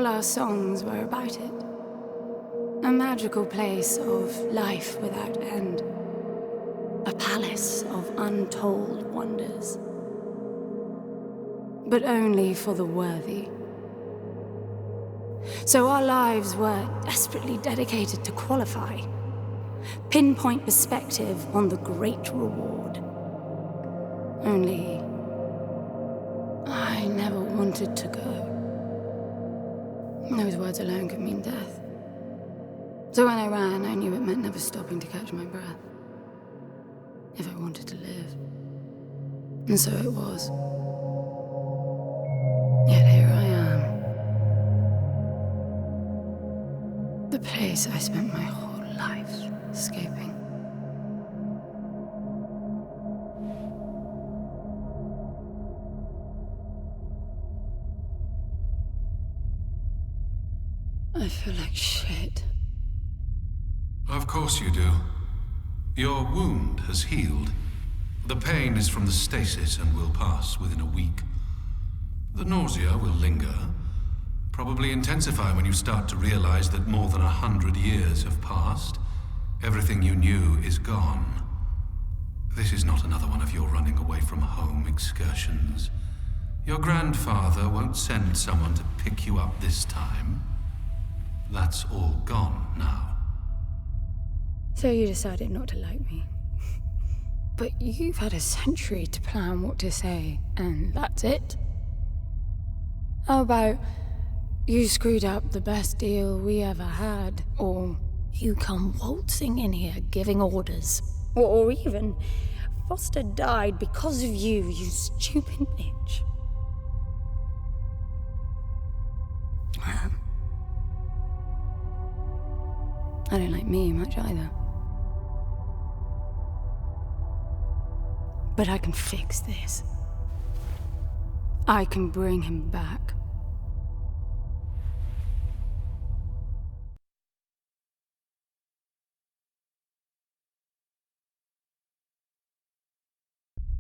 All our songs were about it. A magical place of life without end. A palace of untold wonders. But only for the worthy. So our lives were desperately dedicated to qualify. Pinpoint perspective on the great reward. Only, I never wanted to go. Those words alone could mean death. So when I ran, I knew it meant never stopping to catch my breath. If I wanted to live. And so it was. Yet here I am. The place I spent my whole life escaping. I feel like shit. Of course you do. Your wound has healed. The pain is from the stasis and will pass within a week. The nausea will linger, probably intensify when you start to realize that more than 100 years have passed. Everything you knew is gone. This is not another one of your running away from home excursions. Your grandfather won't send someone to pick you up this time. That's all gone now. So you decided not to like me. But you've had a century to plan what to say, and that's it? How about you screwed up the best deal we ever had, or you come waltzing in here giving orders, or even Foster died because of you, you stupid bitch. I don't like me much either. But I can fix this. I can bring him back.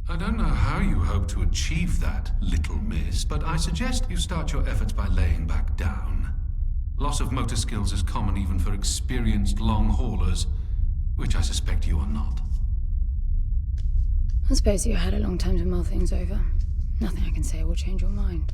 I don't know how you hope to achieve that, little miss, but I suggest you start your efforts by laying back down. Loss of motor skills is common even for experienced long haulers, which I suspect you are not. I suppose you had a long time to mull things over. Nothing I can say will change your mind.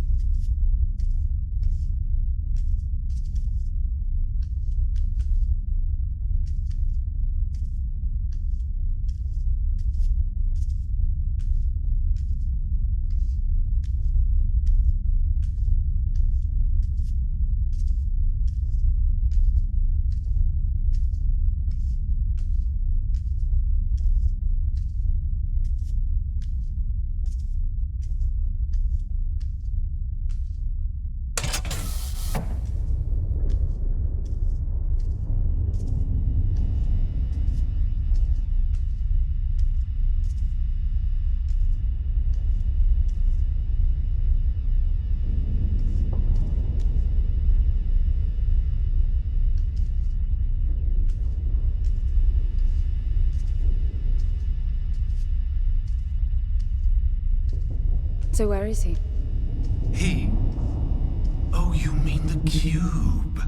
So where is he? He? Oh, you mean the cube.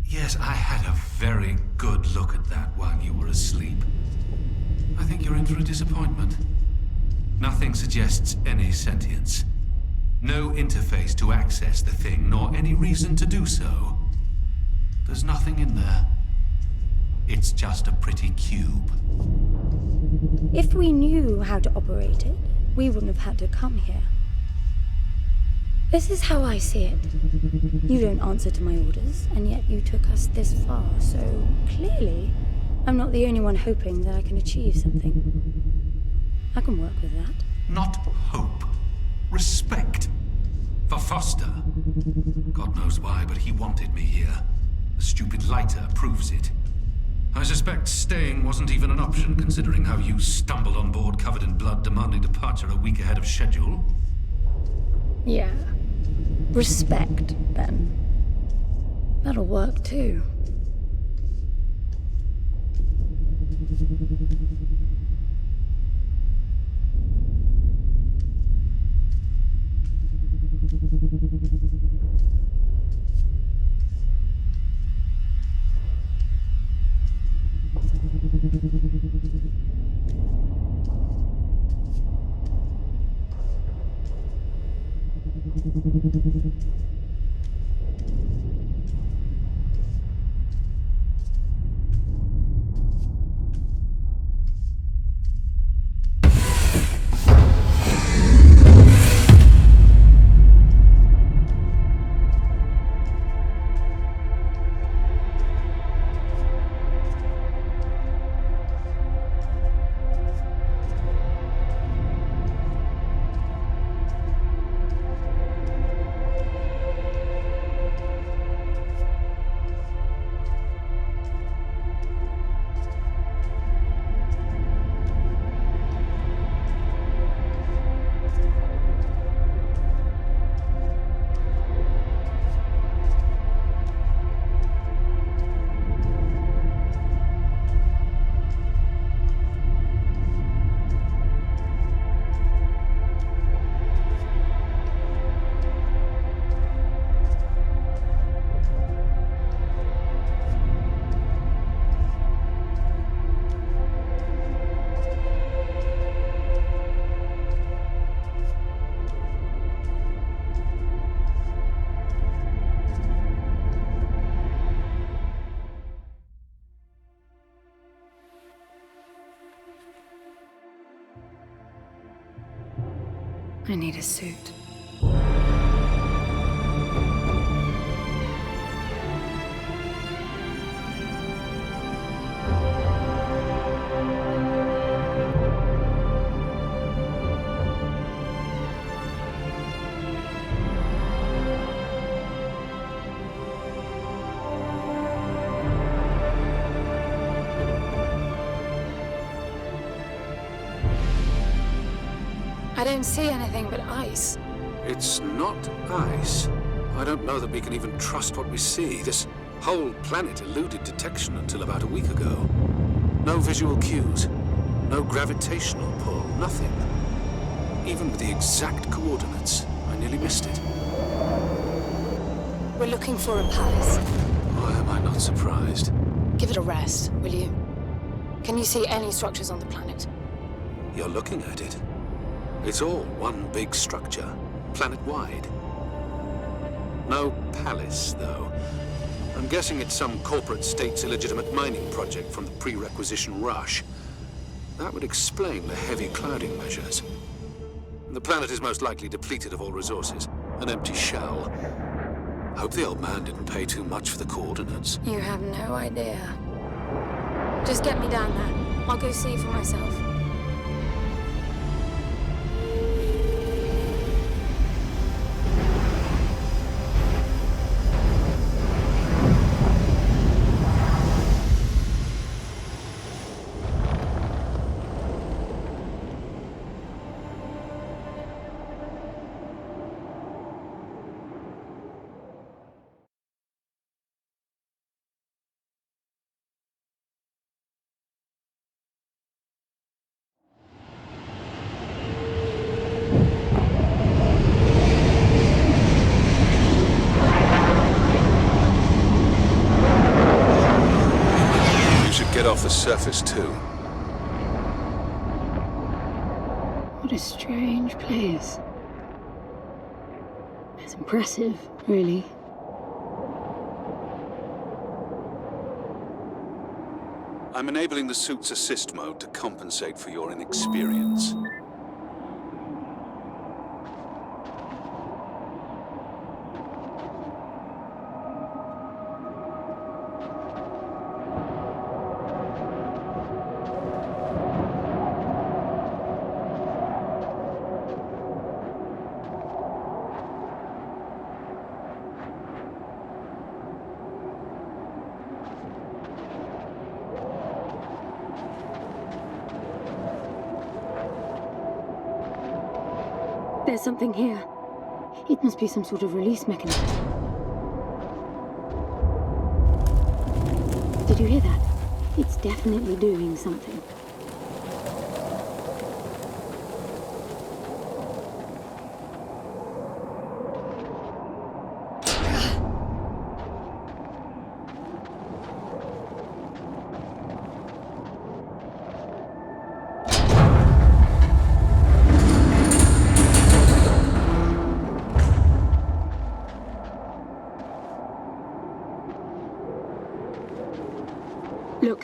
Yes, I had a very good look at that while you were asleep. I think you're in for a disappointment. Nothing suggests any sentience. No interface to access the thing, nor any reason to do so. There's nothing in there. It's just a pretty cube. If we knew how to operate it, we wouldn't have had to come here. This is how I see it. You don't answer to my orders, and yet you took us this far, so clearly I'm not the only one hoping that I can achieve something. I can work with that. Not hope. Respect. For Foster. God knows why, but he wanted me here. The stupid lighter proves it. I suspect staying wasn't even an option, considering how you stumbled on board covered in blood, demanding departure a week ahead of schedule. Yeah. Respect, then. That'll work, too. I need a suit. I don't see anything but ice. It's not ice. I don't know that we can even trust what we see. This whole planet eluded detection until about a week ago. No visual cues, no gravitational pull, nothing. Even with the exact coordinates, I nearly missed it. We're looking for a palace. Why am I not surprised? Give it a rest, will you? Can you see any structures on the planet? You're looking at it. It's all one big structure, planet-wide. No palace, though. I'm guessing it's some corporate state's illegitimate mining project from the pre-requisition rush. That would explain the heavy clouding measures. The planet is most likely depleted of all resources, an empty shell. Hope the old man didn't pay too much for the coordinates. You have no idea. Just get me down there. I'll go see for myself. Get off the surface, too. What a strange place. It's impressive, really. I'm enabling the suit's assist mode to compensate for your inexperience. There's something here. It must be some sort of release mechanism. Did you hear that? It's definitely doing something.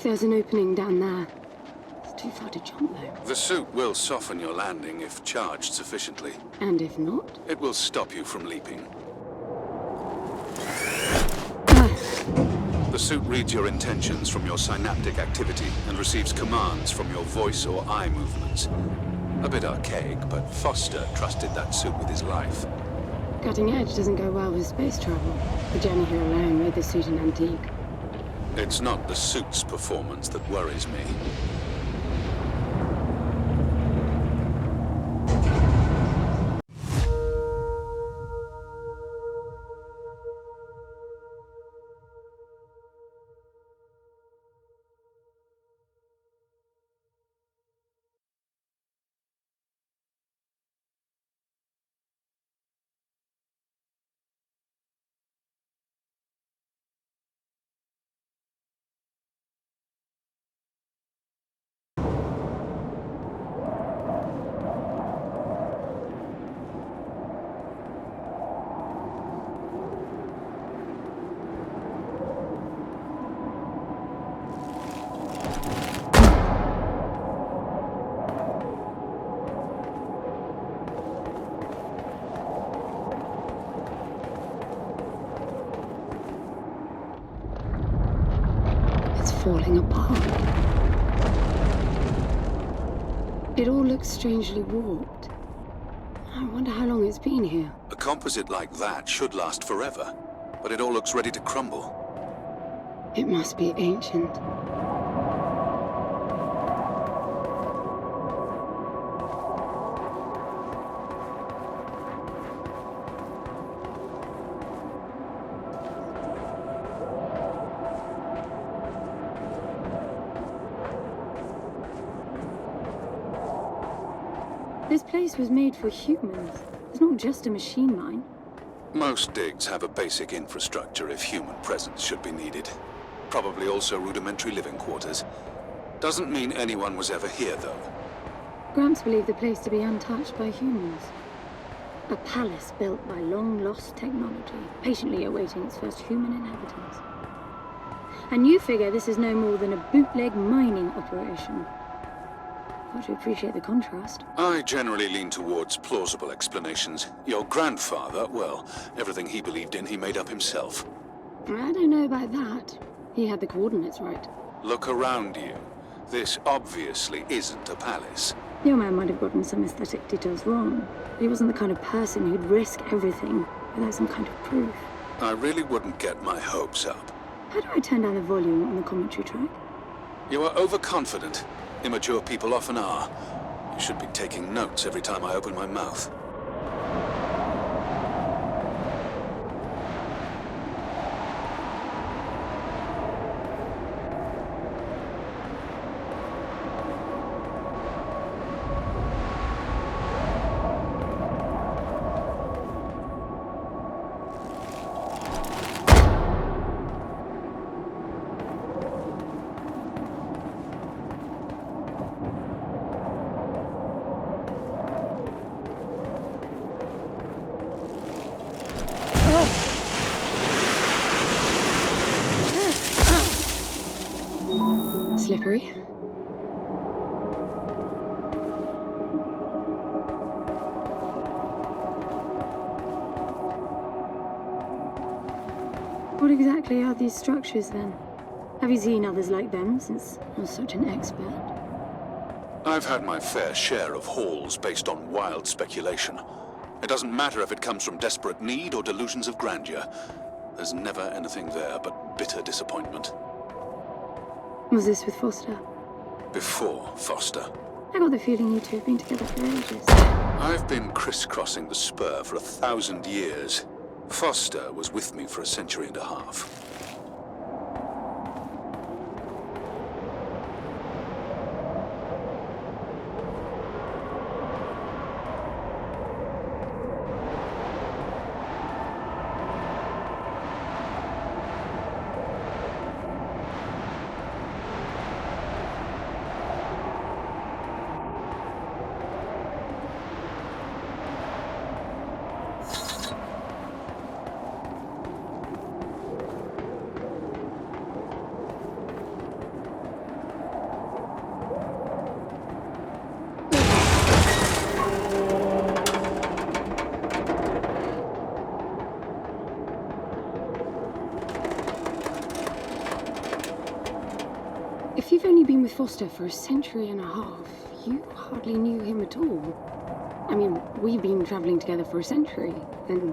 There's an opening down there. It's too far to jump, though. The suit will soften your landing if charged sufficiently. And if not? It will stop you from leaping. The suit reads your intentions from your synaptic activity and receives commands from your voice or eye movements. A bit archaic, but Foster trusted that suit with his life. Cutting edge doesn't go well with space travel. The journey here alone made the suit an antique. It's not the suit's performance that worries me. Falling apart. It all looks strangely warped. I wonder how long it's been here. A composite like that should last forever, but it all looks ready to crumble. It must be ancient. This place was made for humans. It's not just a machine mine. Most digs have a basic infrastructure if human presence should be needed. Probably also rudimentary living quarters. Doesn't mean anyone was ever here, though. Gramps believed the place to be untouched by humans. A palace built by long-lost technology, patiently awaiting its first human inhabitants. And you figure this is no more than a bootleg mining operation. Got to appreciate the contrast. I generally lean towards plausible explanations. Your grandfather, well, everything he believed in, he made up himself. I don't know about that. He had the coordinates right. Look around you. This obviously isn't a palace. Your man might have gotten some aesthetic details wrong. He wasn't the kind of person who'd risk everything without some kind of proof. I really wouldn't get my hopes up. How do I turn down the volume on the commentary track? You are overconfident. Immature people often are. You should be taking notes every time I open my mouth. Slippery. What exactly are these structures then? Have you seen others like them since you're such an expert? I've had my fair share of hauls based on wild speculation. It doesn't matter if it comes from desperate need or delusions of grandeur. There's never anything there but bitter disappointment. Was this with Foster? Before Foster. I got the feeling you two have been together for ages. I've been crisscrossing the spur for 1,000 years. Foster was with me for a century and a half. with Foster for a century and a half. You hardly knew him at all. I mean, we've been traveling together for a century, and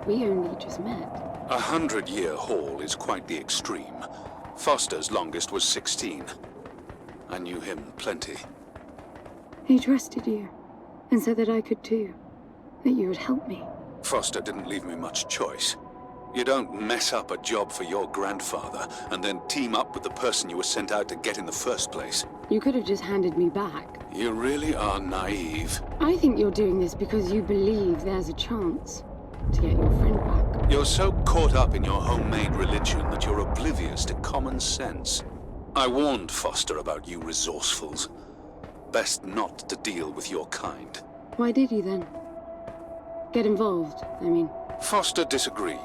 we only just met. 100-year haul is quite the extreme. Foster's longest was 16. I knew him plenty. He trusted you, and said that I could too. That you would help me. Foster didn't leave me much choice. You don't mess up a job for your grandfather and then team up with the person you were sent out to get in the first place. You could have just handed me back. You really are naive. I think you're doing this because you believe there's a chance to get your friend back. You're so caught up in your homemade religion that you're oblivious to common sense. I warned Foster about you resourcefuls. Best not to deal with your kind. Why did you then? Get involved, I mean. Foster disagreed.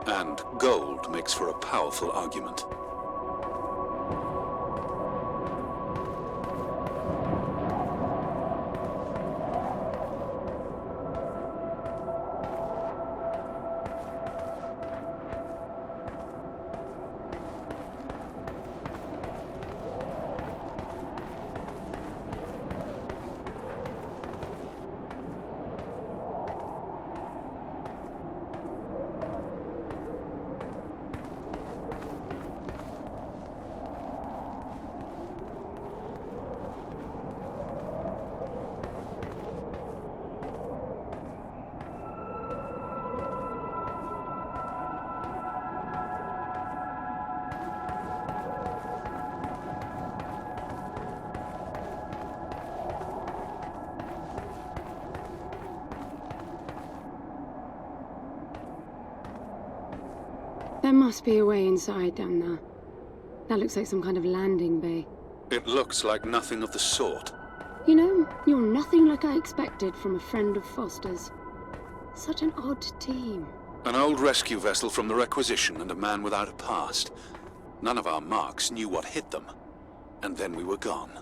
And gold makes for a powerful argument. There must be a way inside down there. That looks like some kind of landing bay. It looks like nothing of the sort. You know, you're nothing like I expected from a friend of Foster's. Such an odd team. An old rescue vessel from the Requisition and a man without a past. None of our marks knew what hit them. And then we were gone.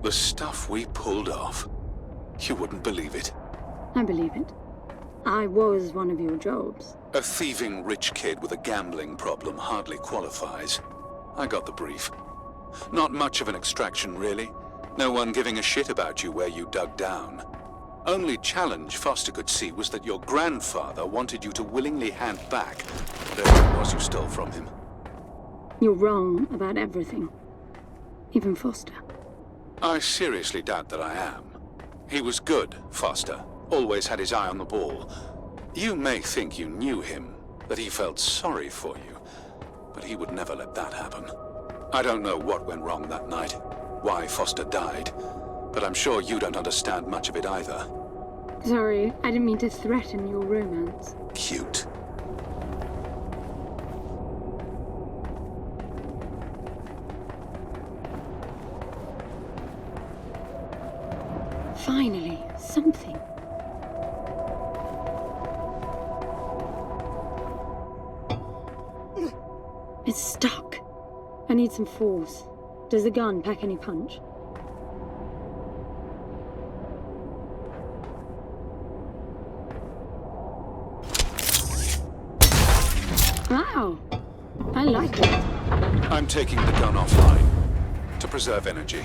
The stuff we pulled off. You wouldn't believe it. I believe it. I was one of your jobs. A thieving rich kid with a gambling problem hardly qualifies. I got the brief. Not much of an extraction, really. No one giving a shit about you where you dug down. Only challenge Foster could see was that your grandfather wanted you to willingly hand back whatever it was you stole from him. You're wrong about everything. Even Foster. I seriously doubt that I am. He was good, Foster. Always had his eye on the ball. You may think you knew him, that he felt sorry for you, but he would never let that happen. I don't know what went wrong that night, why Foster died, but I'm sure you don't understand much of it either. Sorry, I didn't mean to threaten your romance. Cute. Finally, something. It's stuck. I need some force. Does the gun pack any punch? Wow. I like it. I'm taking the gun offline to preserve energy.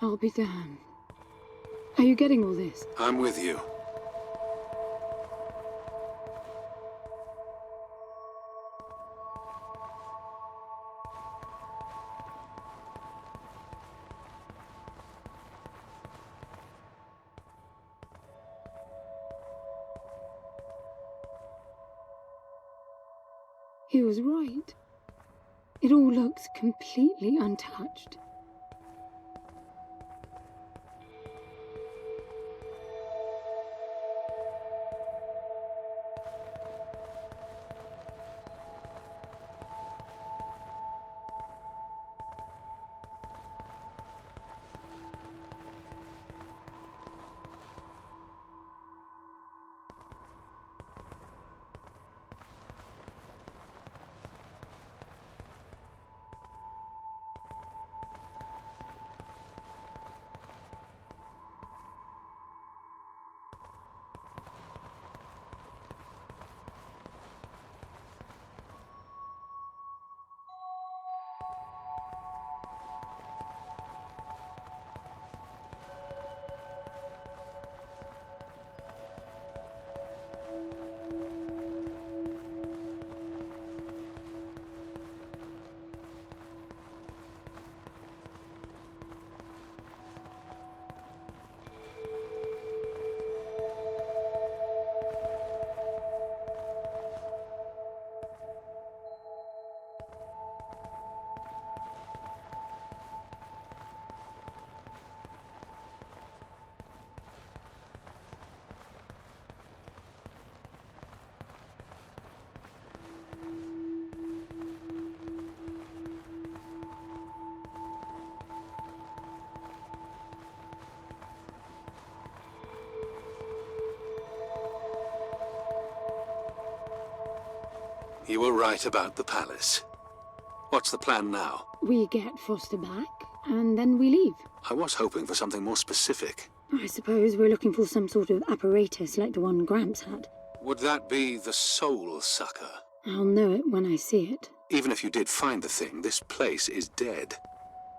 I'll be damned. Are you getting all this? I'm with you. He was right. It all looks completely untouched. You were right about the palace. What's the plan now? We get Foster back, and then we leave. I was hoping for something more specific. I suppose we're looking for some sort of apparatus like the one Gramps had. Would that be the Soul Sucker? I'll know it when I see it. Even if you did find the thing, this place is dead.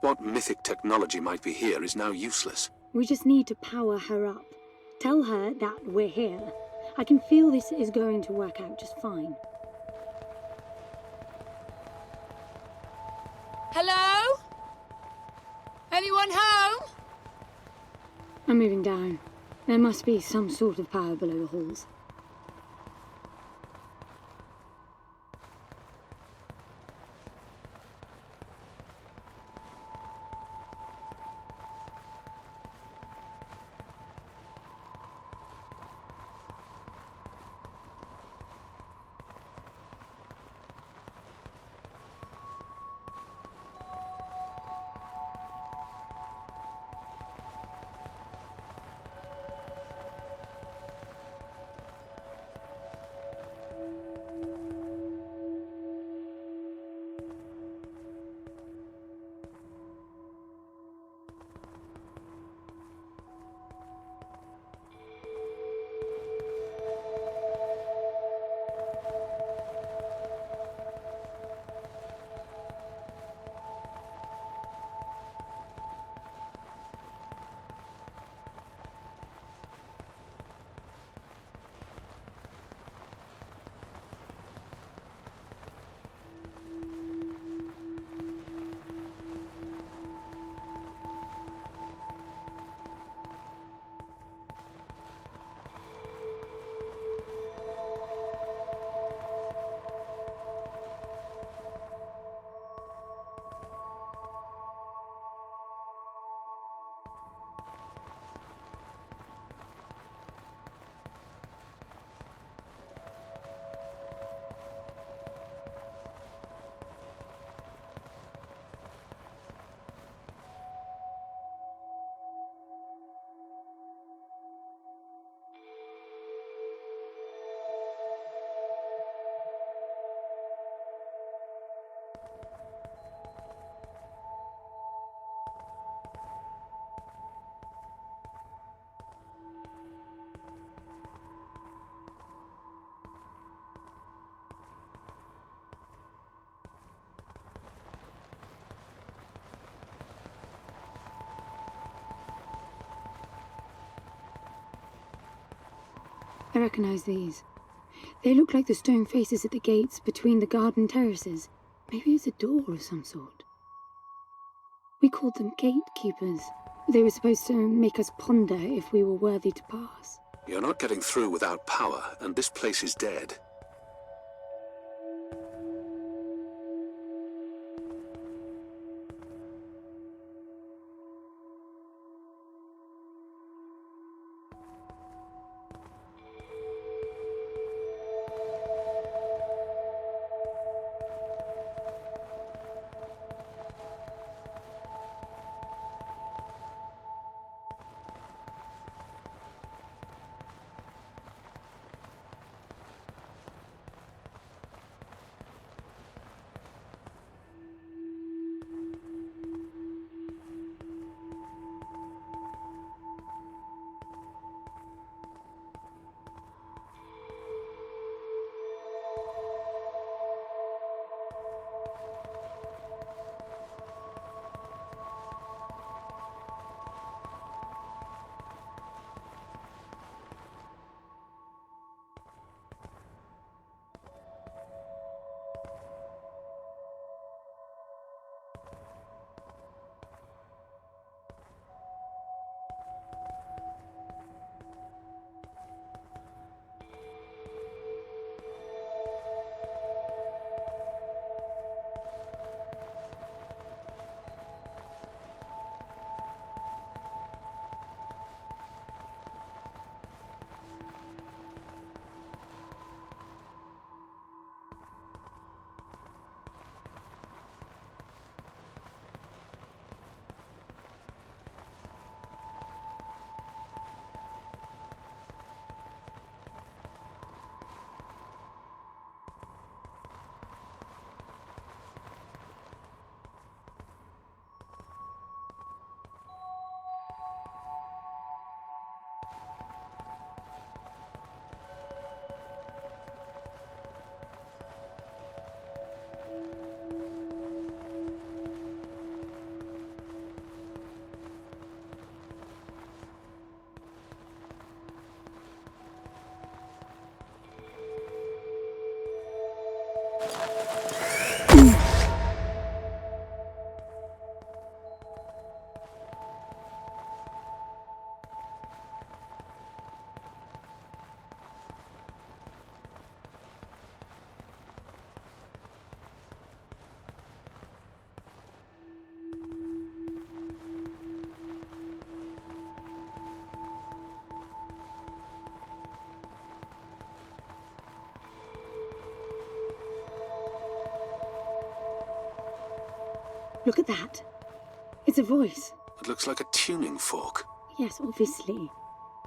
What mythic technology might be here is now useless. We just need to power her up. Tell her that we're here. I can feel this is going to work out just fine. Hello? Anyone home? I'm moving down. There must be some sort of power below the halls. I recognize these. They look like the stone faces at the gates between the garden terraces. Maybe it's a door of some sort. We called them gatekeepers. They were supposed to make us ponder if we were worthy to pass. You're not getting through without power, and this place is dead. Look at that. It's a voice. It looks like a tuning fork. Yes, obviously.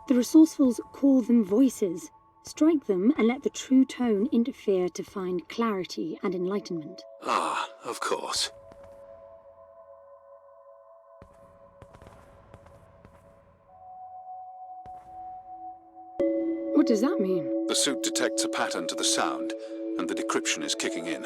The resourcefuls call them voices. Strike them and let the true tone interfere to find clarity and enlightenment. Ah, of course. What does that mean? The suit detects a pattern to the sound, and the decryption is kicking in.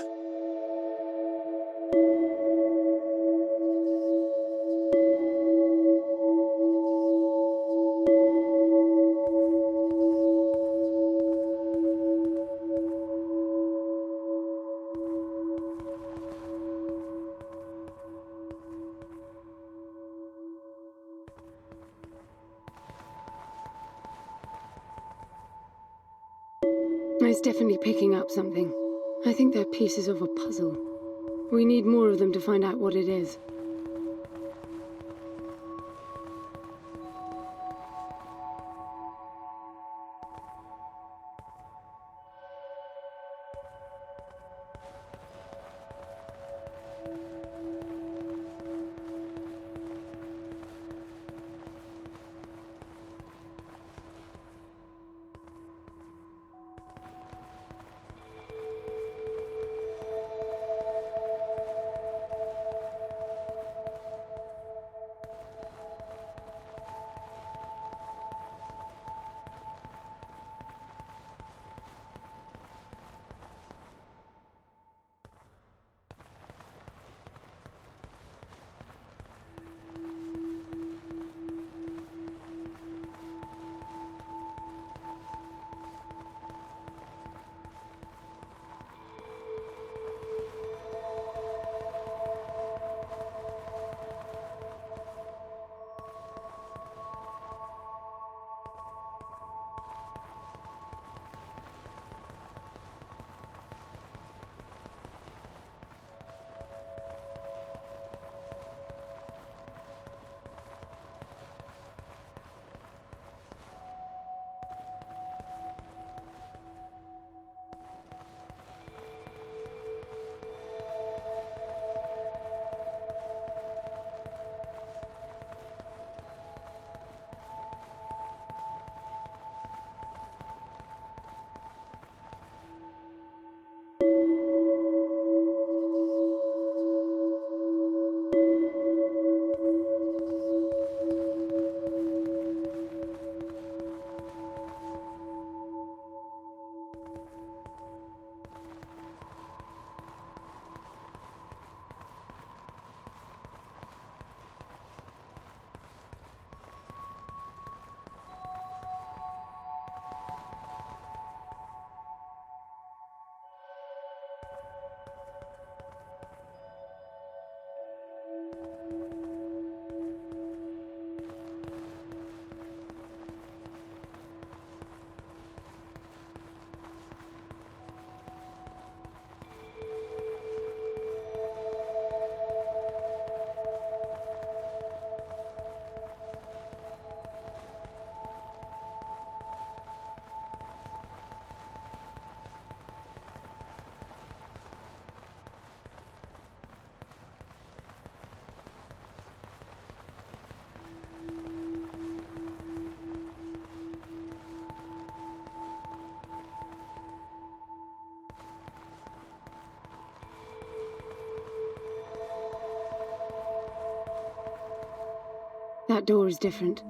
It's definitely picking up something. I think they're pieces of a puzzle. We need more of them to find out what it is. That door is different.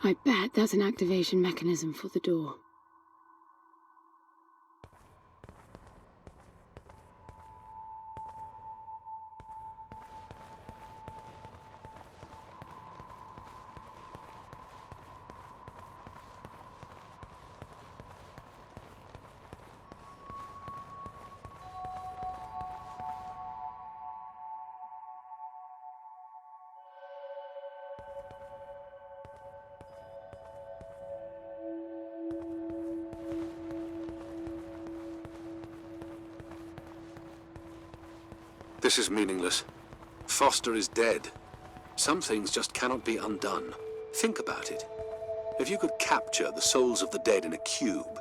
I bet that's an activation mechanism for the door. This is meaningless. Foster is dead. Some things just cannot be undone. Think about it. If you could capture the souls of the dead in a cube,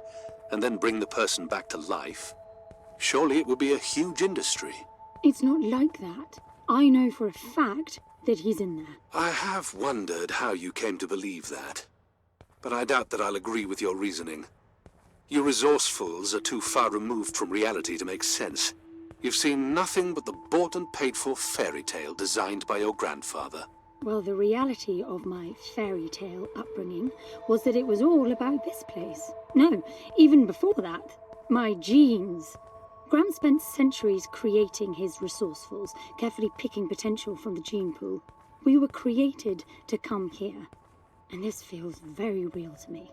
and then bring the person back to life, surely it would be a huge industry. It's not like that. I know for a fact that he's in there. I have wondered how you came to believe that. But I doubt that I'll agree with your reasoning. You resourcefuls are too far removed from reality to make sense. You've seen nothing but the bought and paid for fairy tale designed by your grandfather. Well, the reality of my fairy tale upbringing was that it was all about this place. No, even before that, my genes. Gram spent centuries creating his resourcefuls, carefully picking potential from the gene pool. We were created to come here, and this feels very real to me.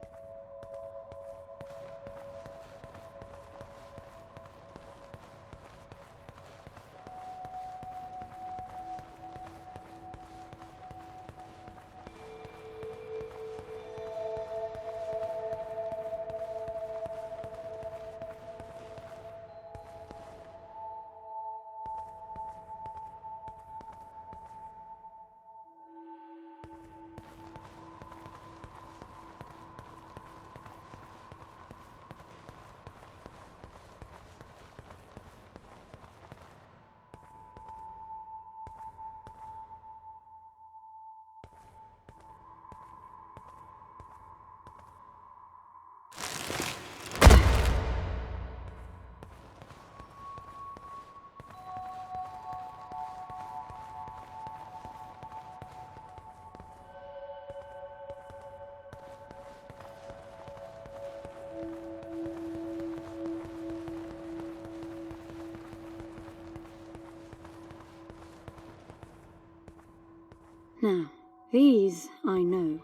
Now, these I know.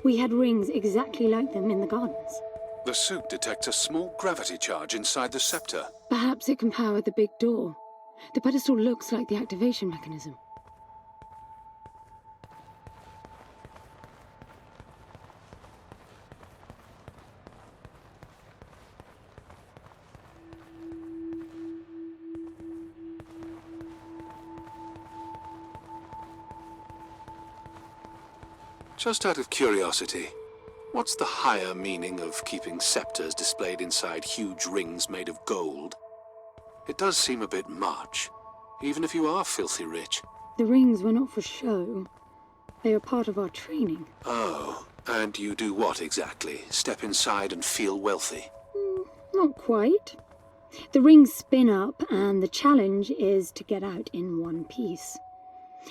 We had rings exactly like them in the gardens. The suit detects a small gravity charge inside the scepter. Perhaps it can power the big door. The pedestal looks like the activation mechanism. Just out of curiosity, what's the higher meaning of keeping scepters displayed inside huge rings made of gold? It does seem a bit much, even if you are filthy rich. The rings were not for show. They are part of our training. Oh, and you do what exactly? Step inside and feel wealthy? Not quite. The rings spin up, and the challenge is to get out in one piece.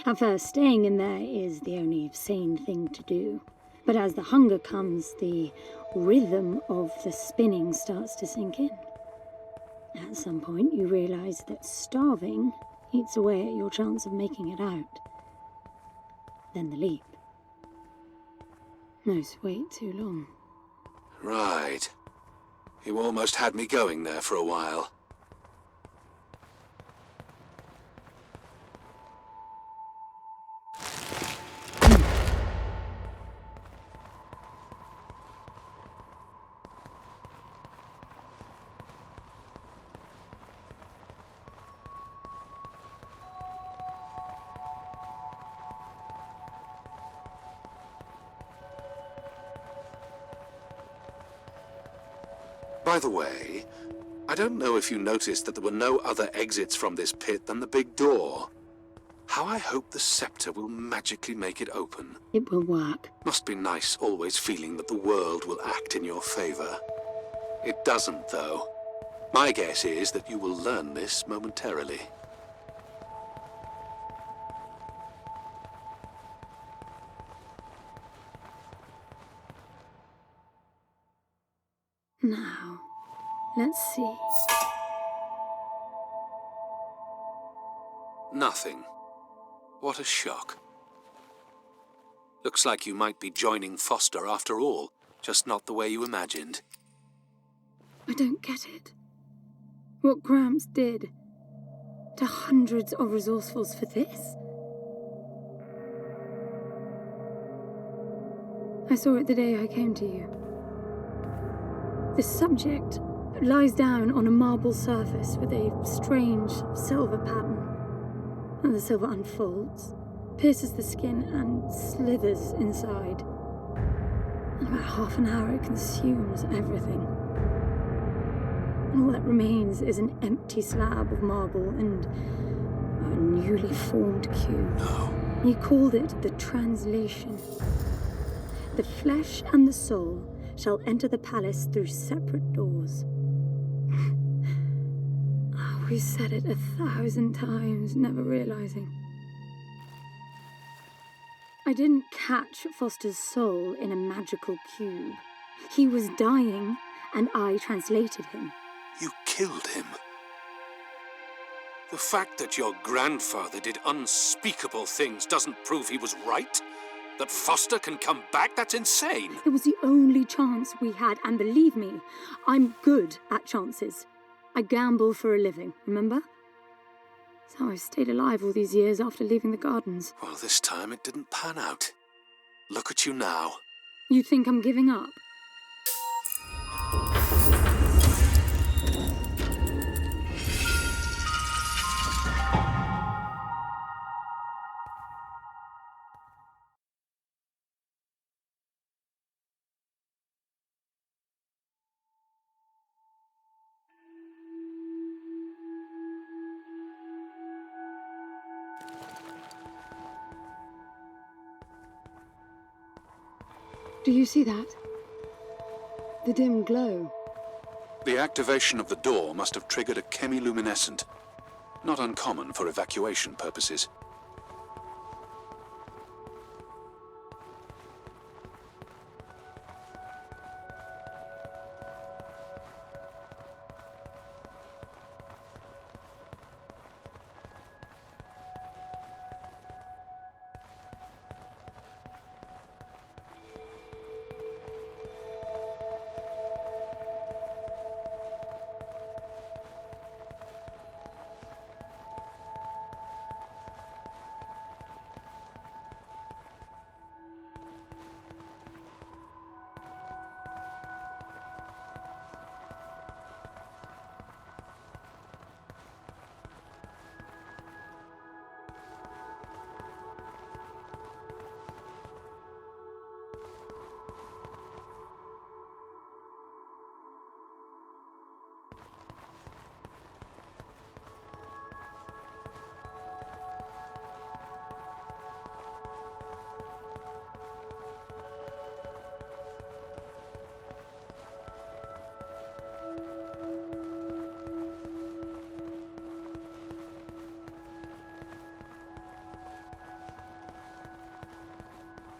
At first, staying in there is the only sane thing to do. But as the hunger comes, the rhythm of the spinning starts to sink in. At some point, you realize that starving eats away at your chance of making it out. Then the leap. No, wait too long. Right. You almost had me going there for a while. By the way, I don't know if you noticed that there were no other exits from this pit than the big door. How I hope the scepter will magically make it open. It will work. Must be nice always feeling that the world will act in your favor. It doesn't, though. My guess is that you will learn this momentarily. Now, let's see. Nothing. What a shock. Looks like you might be joining Foster after all, just not the way you imagined. I don't get it. What Gramps did to hundreds of resourcefuls for this? I saw it the day I came to you. The subject lies down on a marble surface with a strange silver pattern. And the silver unfolds, pierces the skin, and slithers inside. In about half an hour, it consumes everything. And all that remains is an empty slab of marble and a newly formed cube. No. He called it the translation. The flesh and the soul shall enter the palace through separate doors. We said it 1,000 times, never realizing. I didn't catch Foster's soul in a magical cube. He was dying, and I translated him. You killed him. The fact that your grandfather did unspeakable things doesn't prove he was right? That Foster can come back? That's insane! It was the only chance we had, and believe me, I'm good at chances. I gamble for a living, remember? That's how I've stayed alive all these years after leaving the gardens. Well, this time it didn't pan out. Look at you now. You think I'm giving up? Do you see that? The dim glow. The activation of the door must have triggered a chemiluminescent. Not uncommon for evacuation purposes.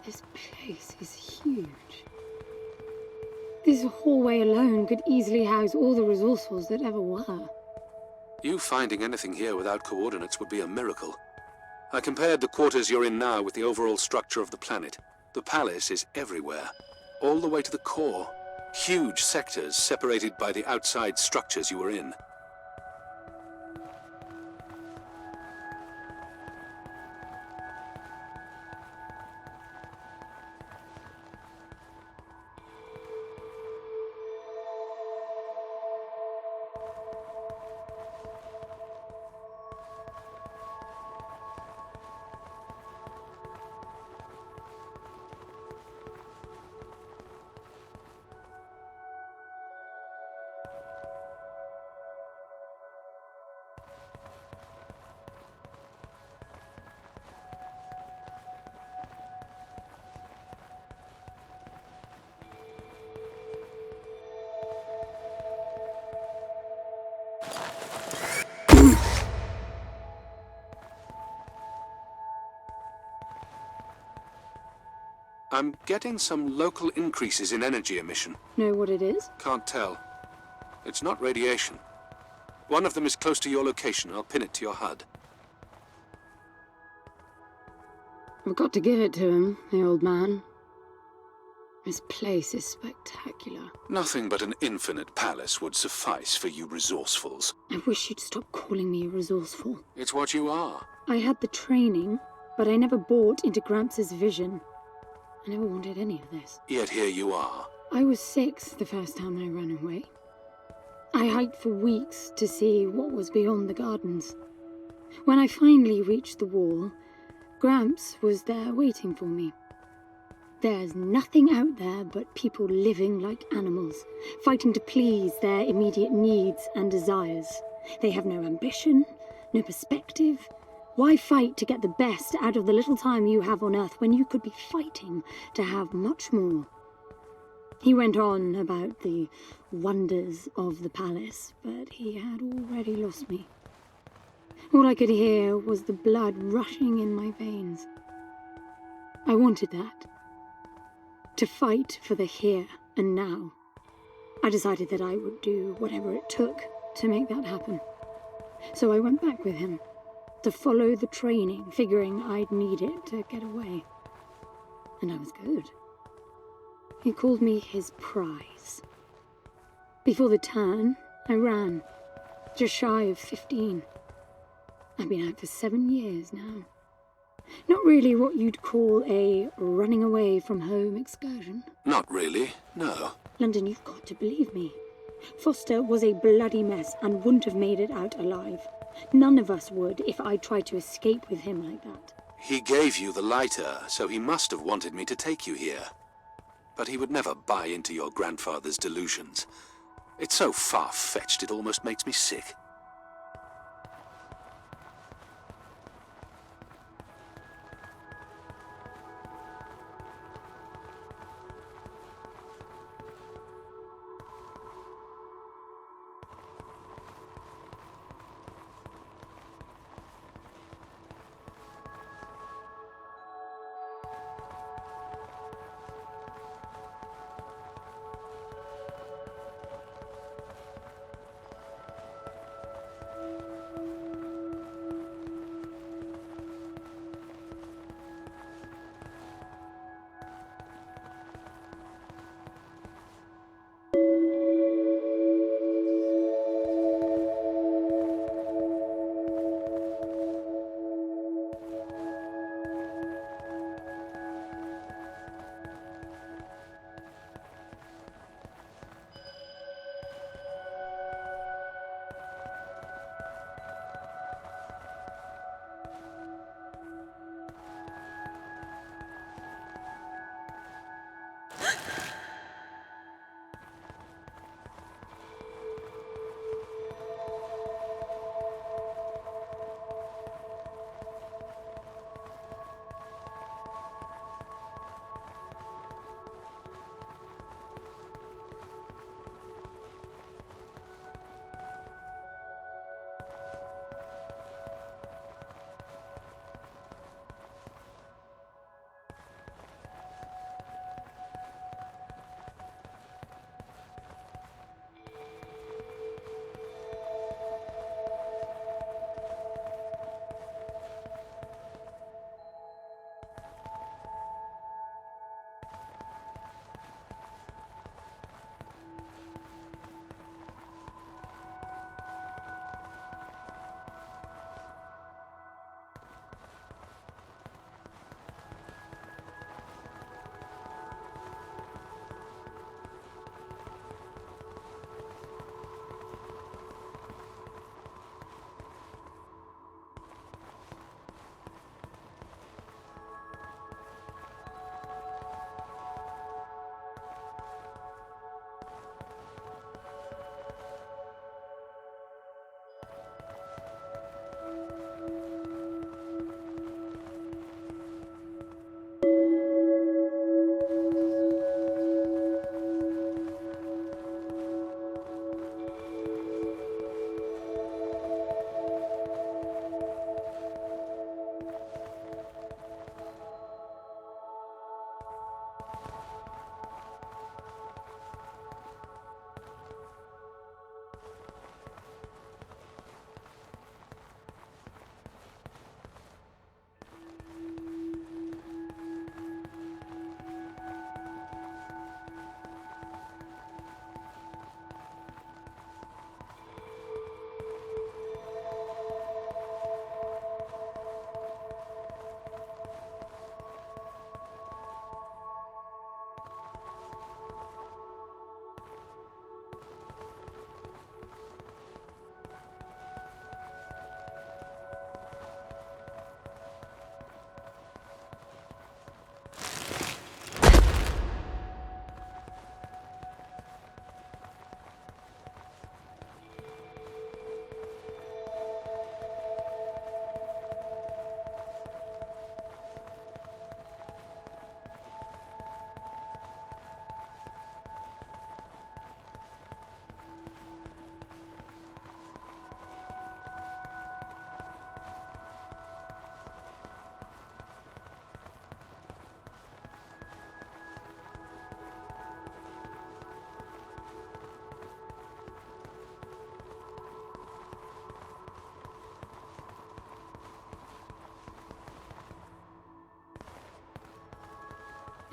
This place is huge. This hallway alone could easily house all the resourcefuls that ever were. You finding anything here without coordinates would be a miracle. I compared the quarters you're in now with the overall structure of the planet. The palace is everywhere, all the way to the core. Huge sectors separated by the outside structures you were in. I'm getting some local increases in energy emission. Know what it is? Can't tell. It's not radiation. One of them is close to your location. I'll pin it to your HUD. I've got to give it to him, the old man. This place is spectacular. Nothing but an infinite palace would suffice for you resourcefuls. I wish you'd stop calling me resourceful. It's what you are. I had the training, but I never bought into Gramps' vision. I never wanted any of this. Yet here you are. I was 6 the first time I ran away. I hiked for weeks to see what was beyond the gardens. When I finally reached the wall, Gramps was there waiting for me. There's nothing out there but people living like animals, fighting to please their immediate needs and desires. They have no ambition, no perspective. Why fight to get the best out of the little time you have on Earth when you could be fighting to have much more? He went on about the wonders of the palace, but he had already lost me. All I could hear was the blood rushing in my veins. I wanted that. To fight for the here and now. I decided that I would do whatever it took to make that happen. So I went back with him, to follow the training, figuring I'd need it to get away. And I was good. He called me his prize. Before the turn, I ran, just shy of 15. I've been out for 7 years now. Not really what you'd call a running away from home excursion. Not really, no. London, you've got to believe me. Foster was a bloody mess and wouldn't have made it out alive. None of us would if I tried to escape with him like that. He gave you the lighter, so he must have wanted me to take you here. But he would never buy into your grandfather's delusions. It's so far-fetched it almost makes me sick.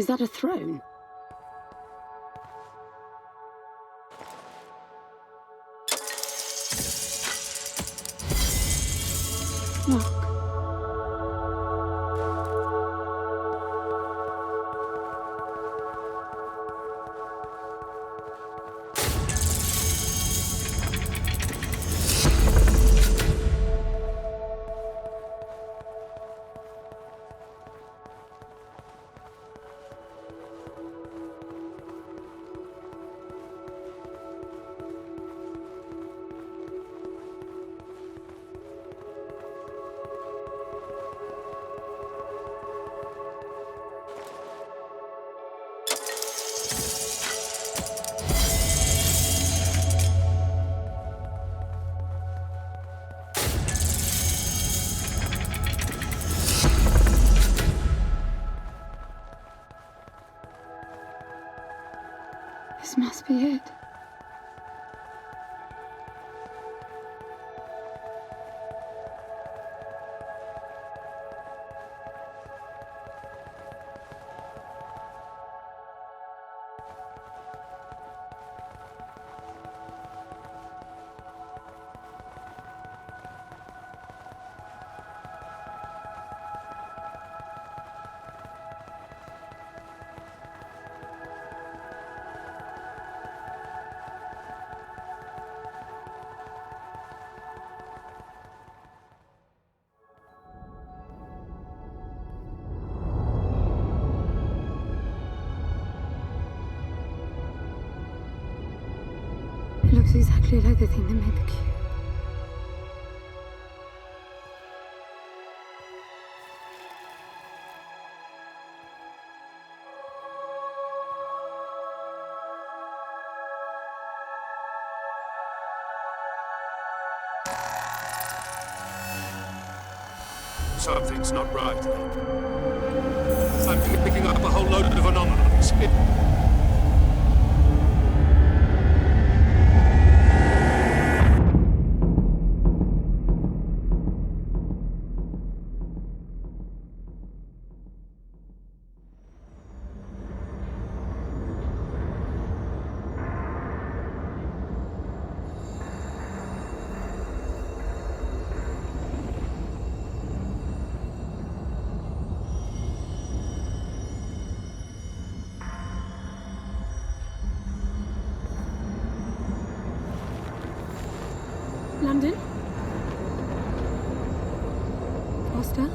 Is that a throne? Look. This must be it. It looks exactly like the thing that made the cube. Something's not right. I'm picking up a whole load of anomalies. London? Foster?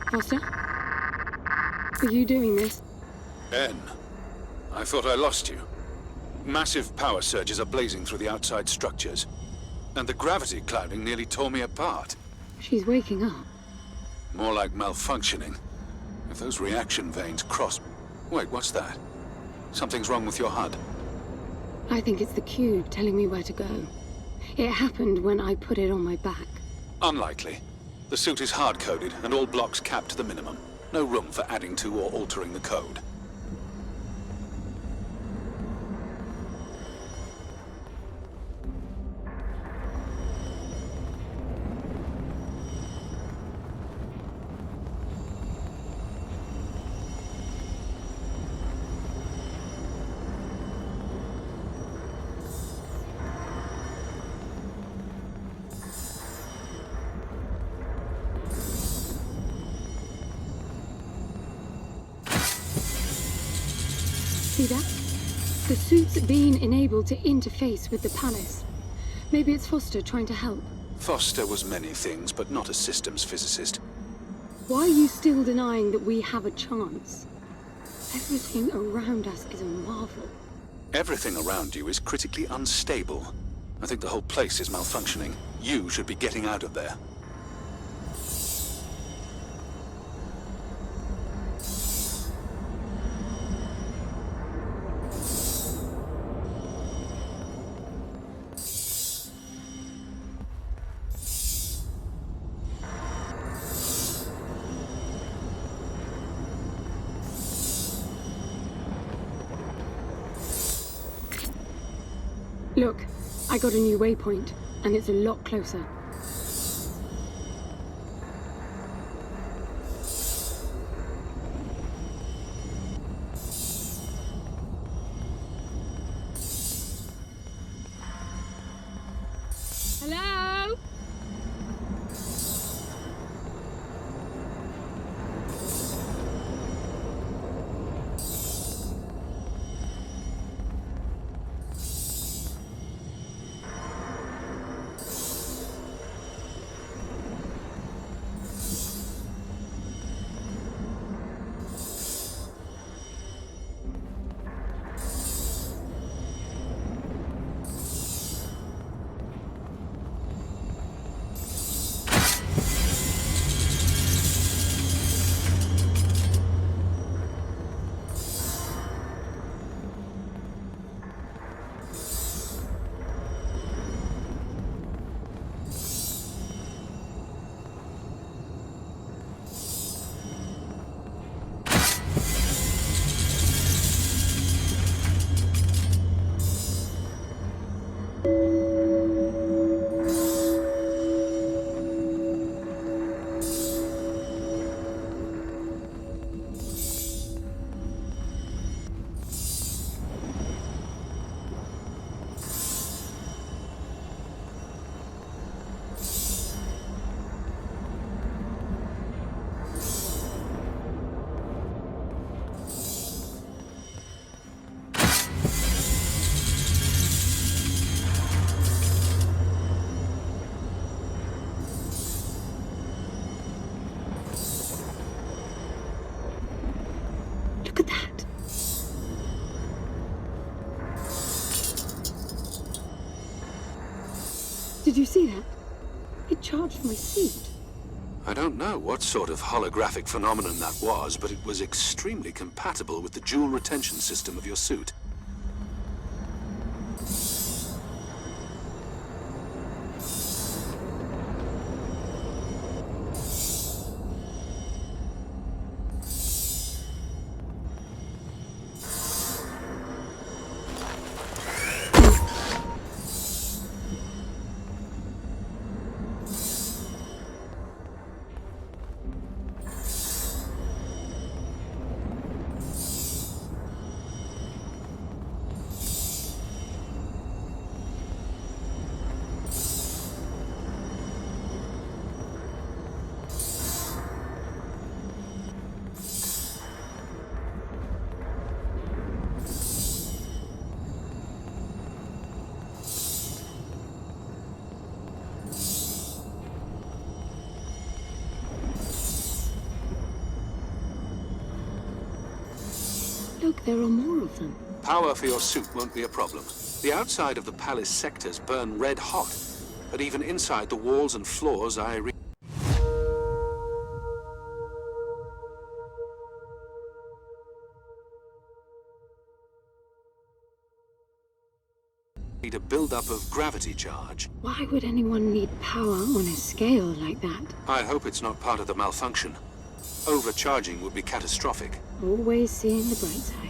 Foster? Are you doing this? Ben, I thought I lost you. Massive power surges are blazing through the outside structures. And the gravity clouding nearly tore me apart. She's waking up. More like malfunctioning. If those reaction veins cross... Wait, what's that? Something's wrong with your HUD. I think it's the cube telling me where to go. It happened when I put it on my back. Unlikely. The suit is hard-coded, and all blocks capped to the minimum. No room for adding to or altering the code. See that? The suit's been enabled to interface with the palace. Maybe it's Foster trying to help. Foster was many things, but not a systems physicist. Why are you still denying that we have a chance? Everything around us is a marvel. Everything around you is critically unstable. I think the whole place is malfunctioning. You should be getting out of there. Look, I got a new waypoint, and it's a lot closer. Hello? Look at that. Did you see that? It charged my suit. I don't know what sort of holographic phenomenon that was, but it was extremely compatible with the dual retention system of your suit. Look, there are more of them. Power for your suit won't be a problem. The outside of the palace sectors burn red hot, but even inside the walls and floors I read a build-up of gravity charge. Why would anyone need power on a scale like that? I hope it's not part of the malfunction. Overcharging would be catastrophic. Always seeing the bright side.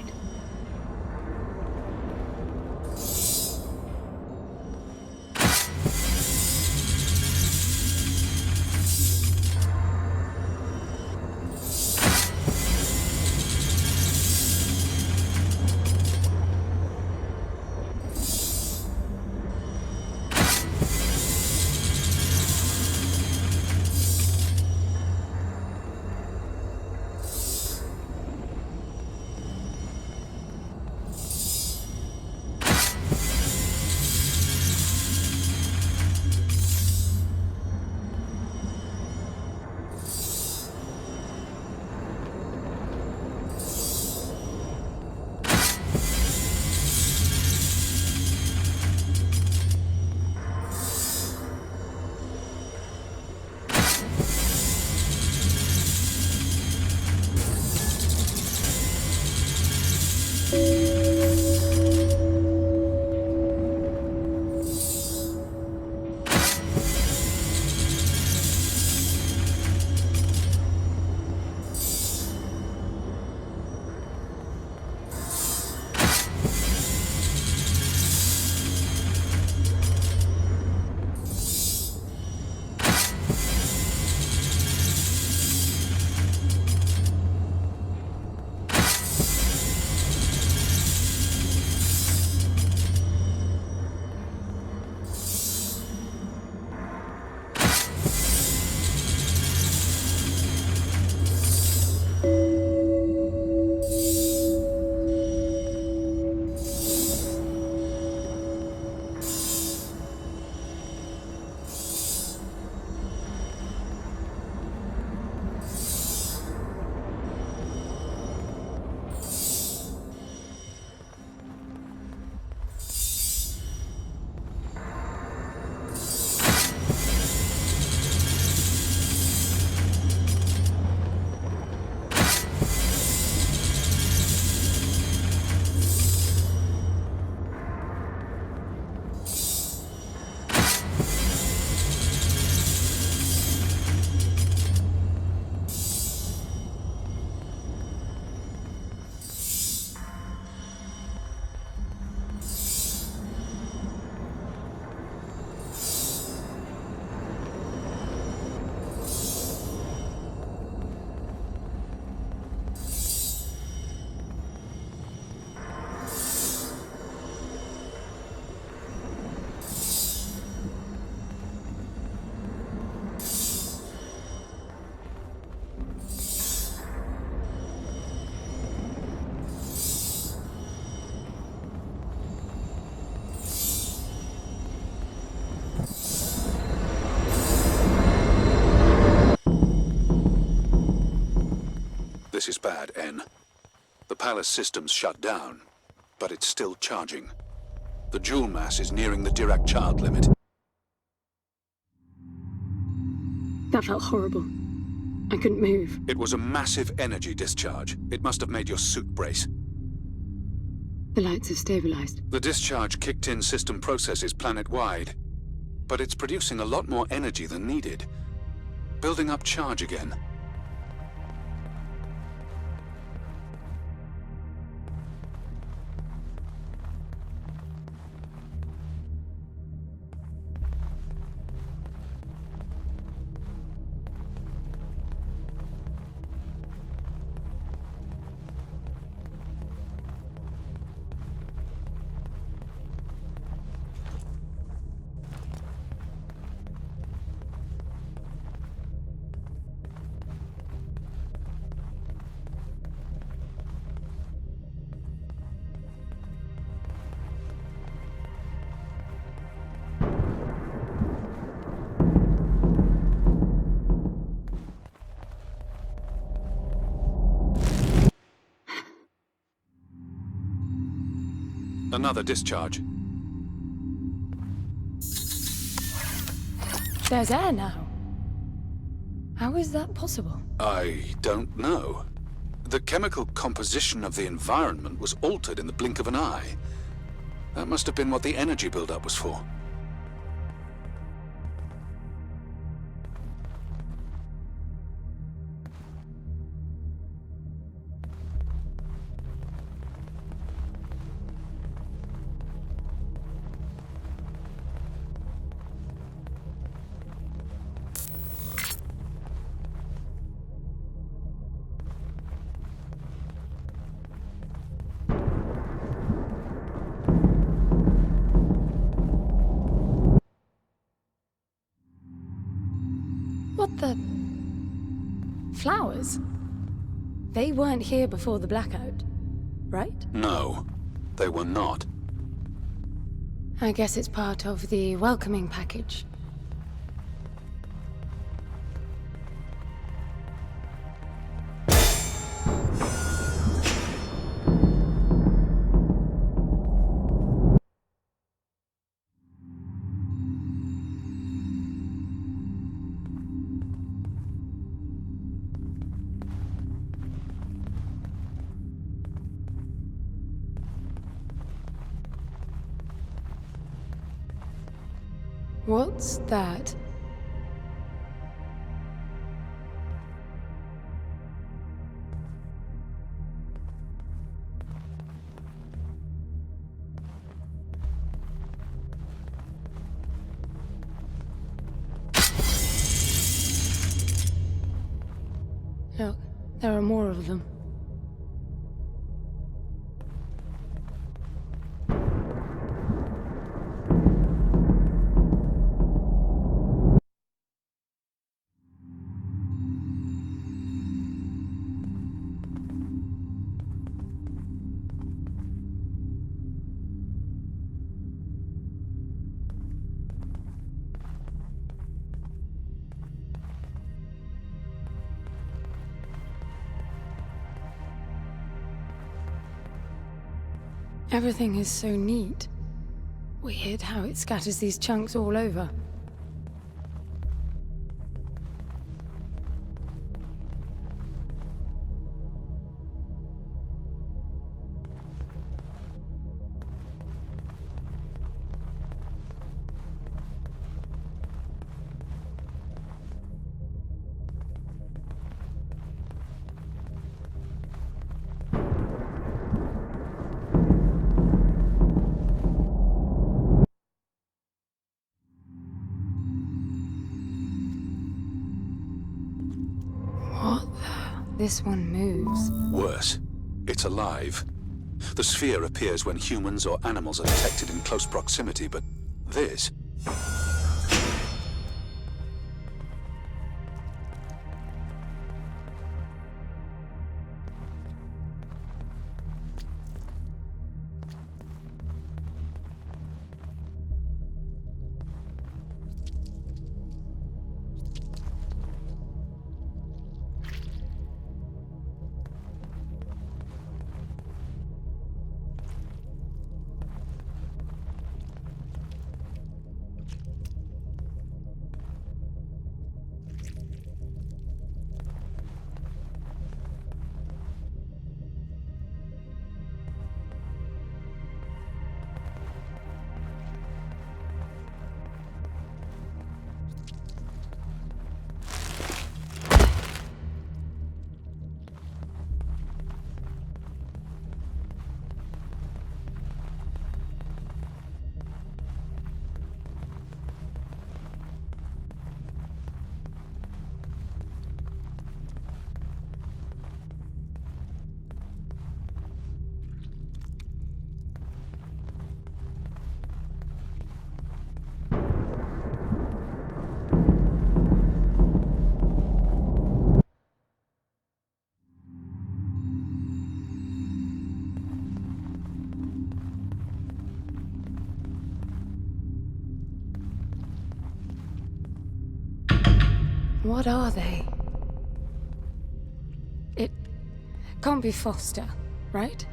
This is bad, N. The palace system's shut down, but it's still charging. The jewel mass is nearing the Dirac child limit. That felt horrible. I couldn't move. It was a massive energy discharge. It must have made your suit brace. The lights have stabilized. The discharge kicked in system processes planet-wide, but it's producing a lot more energy than needed. Building up charge again. Another discharge. There's air now. How is that possible? I don't know. The chemical composition of the environment was altered in the blink of an eye. That must have been what the energy buildup was for. What the... Flowers? They weren't here before the blackout, right? No, they were not. I guess it's part of the welcoming package. What's that? Look, there are more of them. Everything is so neat. Weird how it scatters these chunks all over. This one moves. Worse, it's alive. The sphere appears when humans or animals are detected in close proximity, but this... What are they? It can't be Foster, right?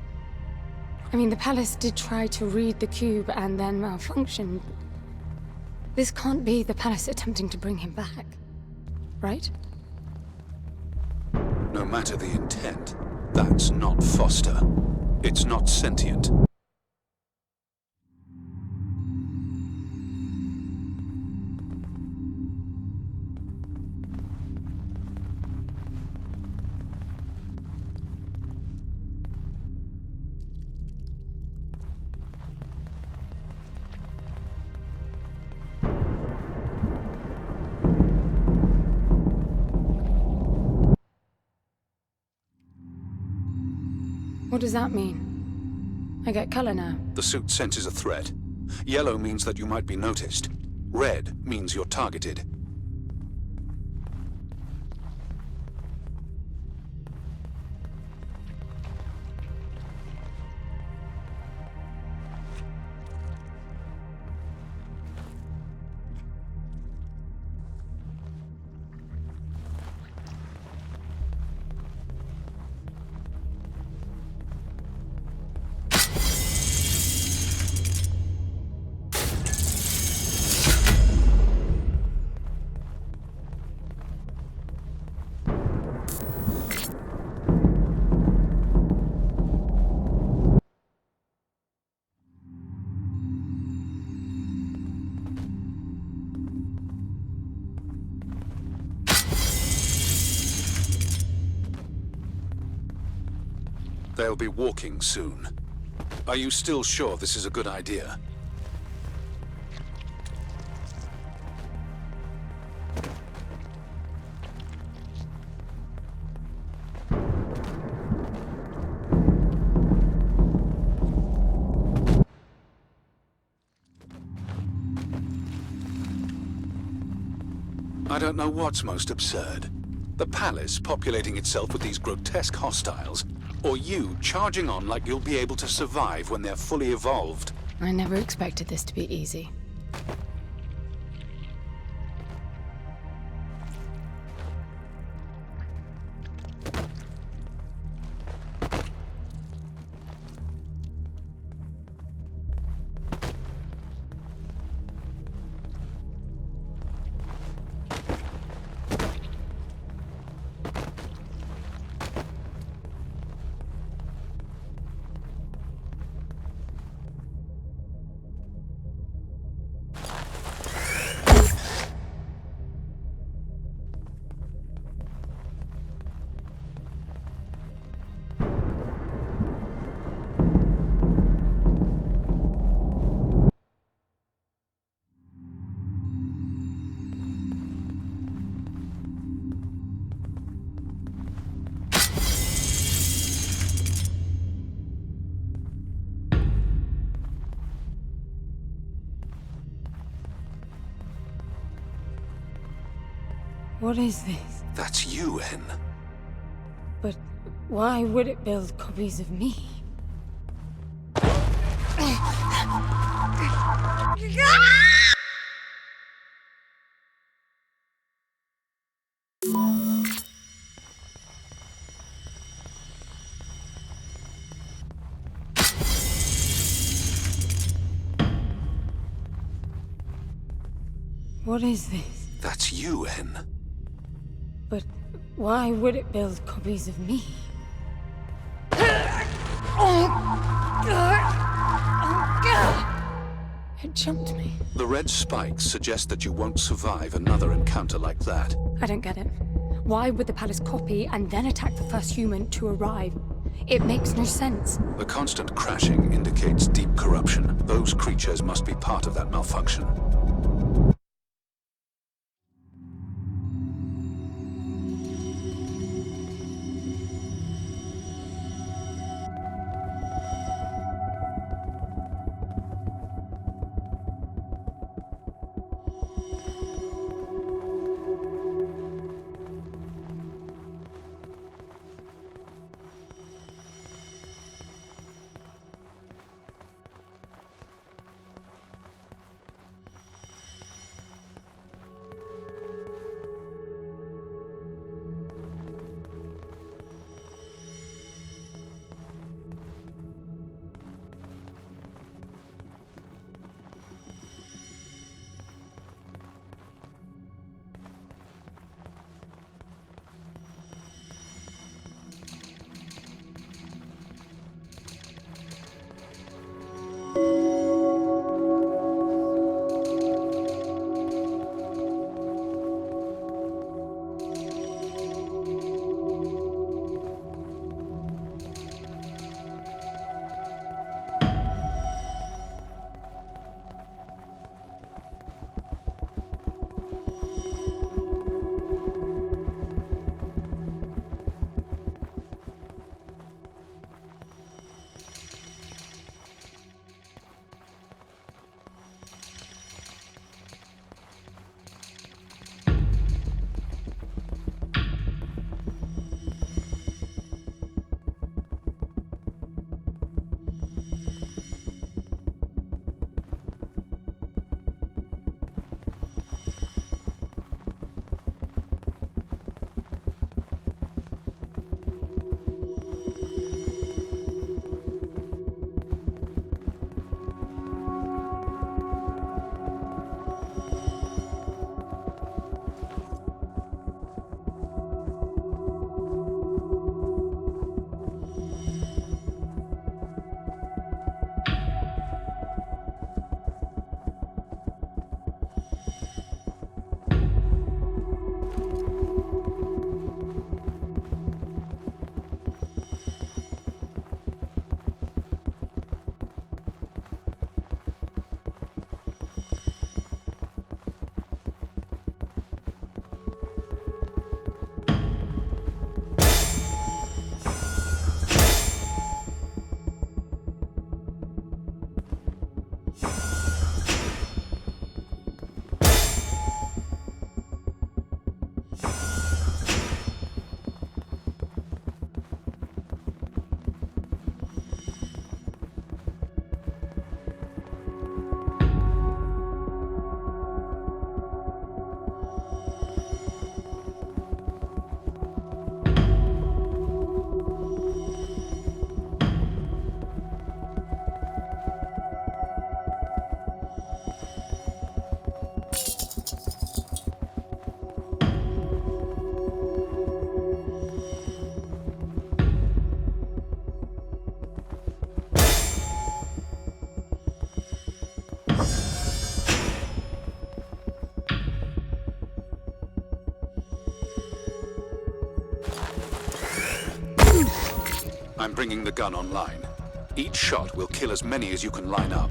I mean, the palace did try to read the cube and then malfunctioned. This can't be the palace attempting to bring him back, right? No matter the intent, that's not Foster. It's not sentient. What does that mean? I get color now. The suit senses a threat. Yellow means that you might be noticed. Red means you're targeted. They'll be walking soon. Are you still sure this is a good idea? I don't know what's most absurd. The palace populating itself with these grotesque hostiles, or you charging on like you'll be able to survive when they're fully evolved. I never expected this to be easy. What is this? That's you, Hen. But why would it build copies of me? What is this? That's you, Hen. But why would it build copies of me? It jumped me. The red spikes suggest that you won't survive another encounter like that. I don't get it. Why would the palace copy and then attack the first human to arrive? It makes no sense. The constant crashing indicates deep corruption. Those creatures must be part of that malfunction. I'm bringing the gun online. Each shot will kill as many as you can line up.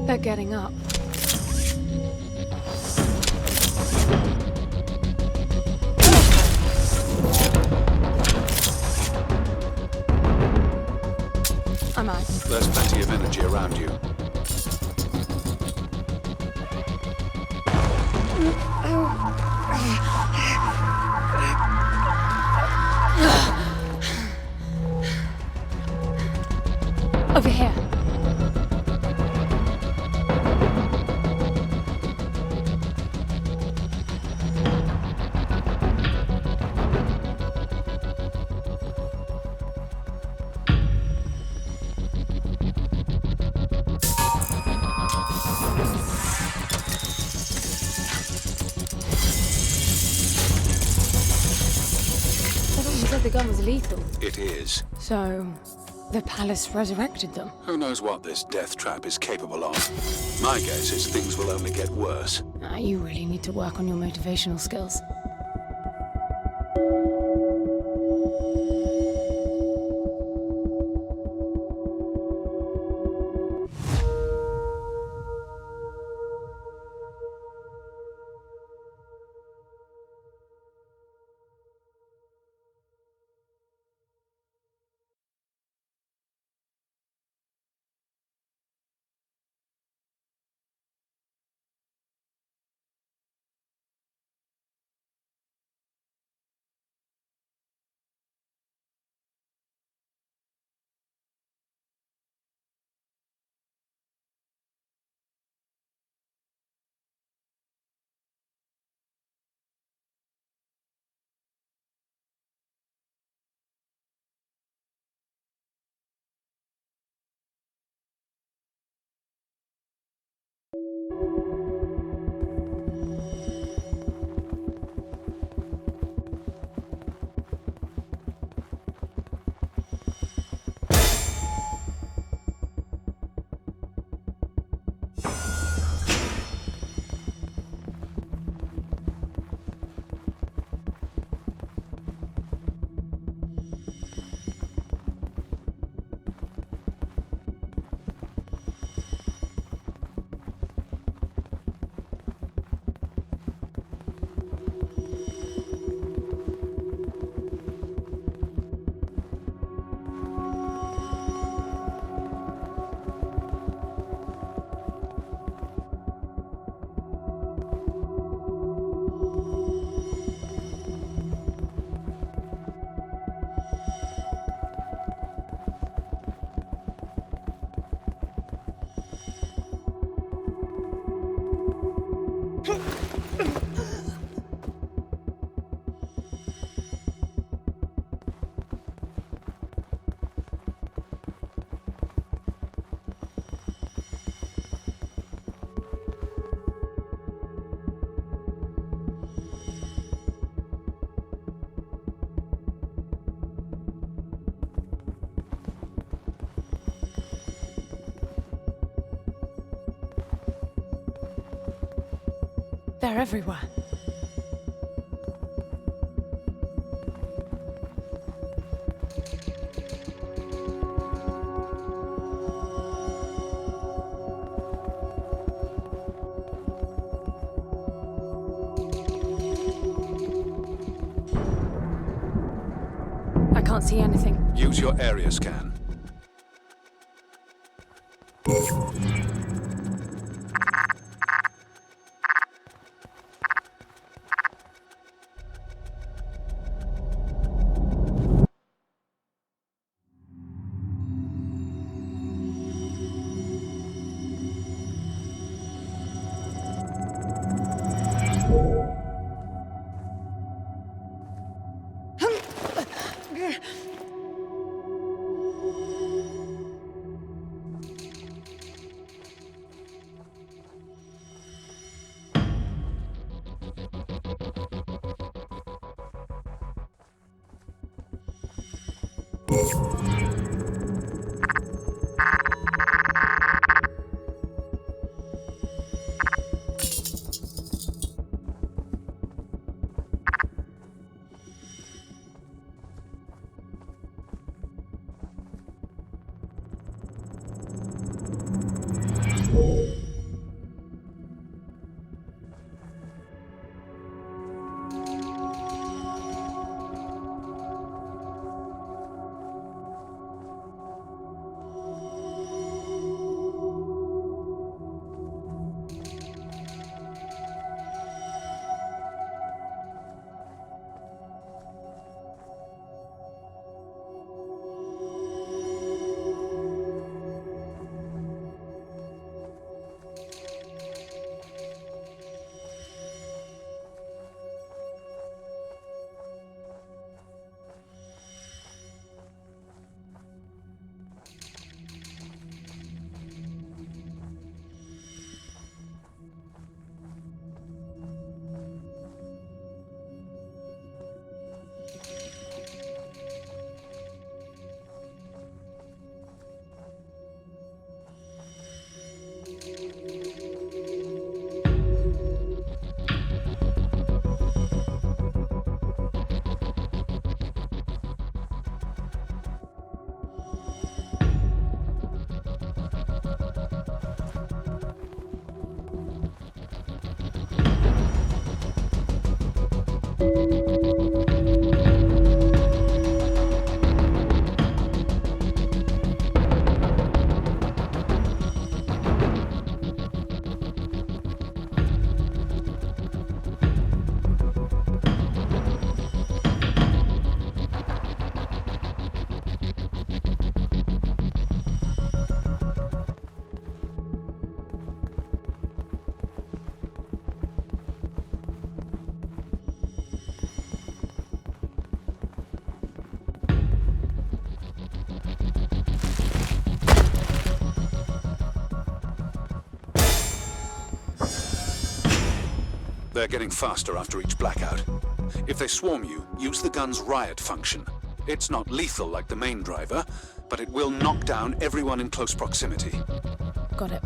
They're getting up. I'm out. There's plenty of energy around you. Over here. I thought you said the gun was lethal. It is. So, the palace resurrected them. Who knows what this death trap is capable of? My guess is things will only get worse. You really need to work on your motivational skills. They're everywhere. I can't see anything. Use your area scan. They're getting faster after each blackout. If they swarm you, use the gun's riot function. It's not lethal like the main driver, but it will knock down everyone in close proximity. Got it.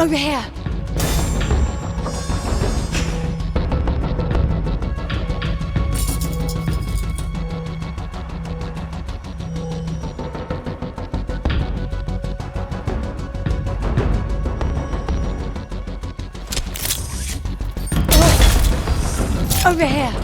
Over here! Over here!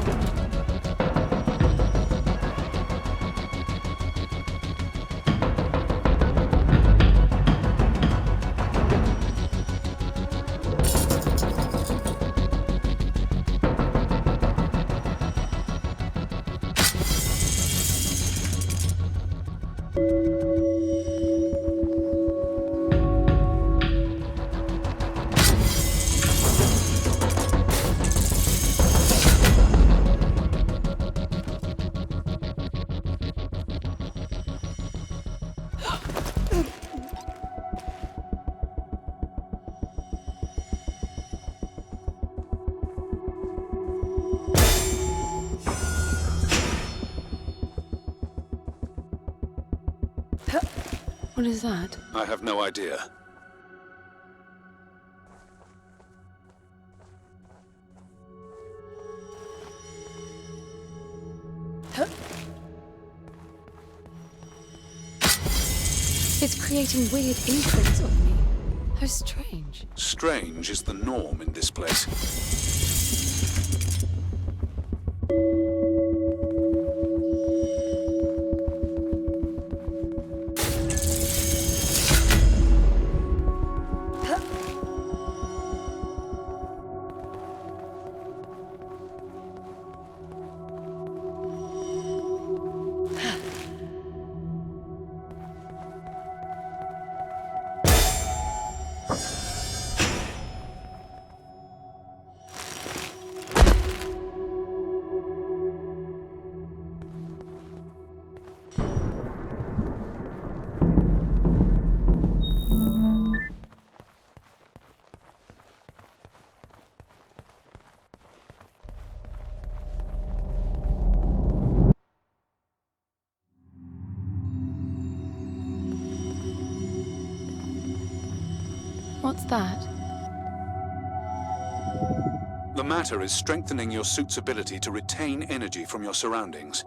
What is that? I have no idea. It's creating weird imprints of me. How strange. Strange is the norm in this place. What's that? The matter is strengthening your suit's ability to retain energy from your surroundings.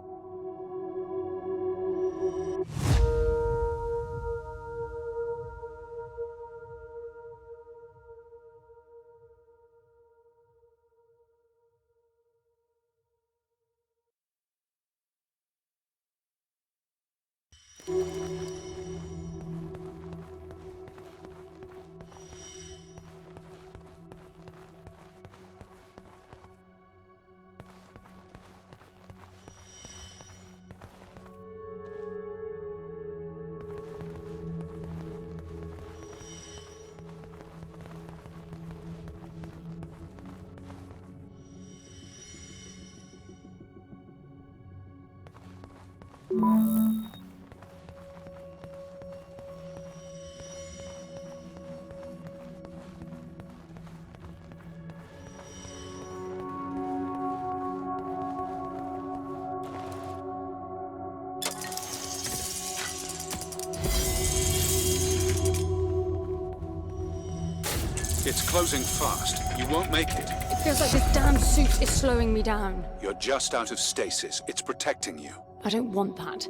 It's closing fast. You won't make it. It feels like this damn suit is slowing me down. You're just out of stasis. It's protecting you. I don't want that.